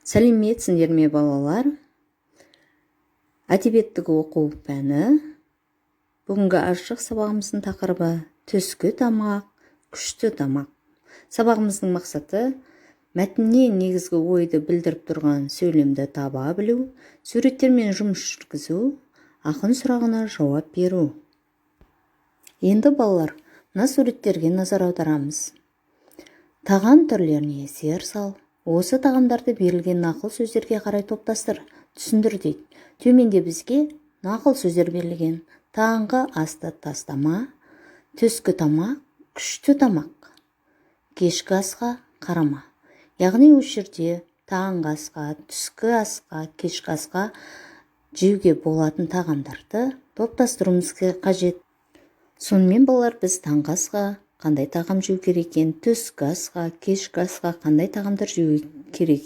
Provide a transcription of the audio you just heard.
Сәлеметсіңдер ме балалар? Әдебиеттік оқу пәні. Бүгінгі ашық сабағымыздың тақырыбы түскі тамақ, күшті тамақ. Сабағымыздың мақсаты мәтіннен негізгі ойды білдіріп тұрған сөйлемді таба білу, суреттермен жұмыс жүргізу, ақын сұрағына жауап беру. Енді балалар, мына суреттерге назар аударамыз. Тағам түрлеріне зер сал. Осы тағамдарды берілген нақыл сөздерге қарай топтастыр, түсіндір дейді. Төменде бізге нақыл сөздер берілген. Таңғы асты тастама, түскі тамақ, күшті тамақ, кешкі асқа қарама. Яғни осы жерде таңғы асқа, түскі асқа, кешкі асқа жеуге болатын тағамдарды топтастыруымыз қажет. Сонымен балалар, біз таңғы асқа қандай тағам жеу керек екен, түскі асқа, кешкі асқа қандай тағамдар жеу керек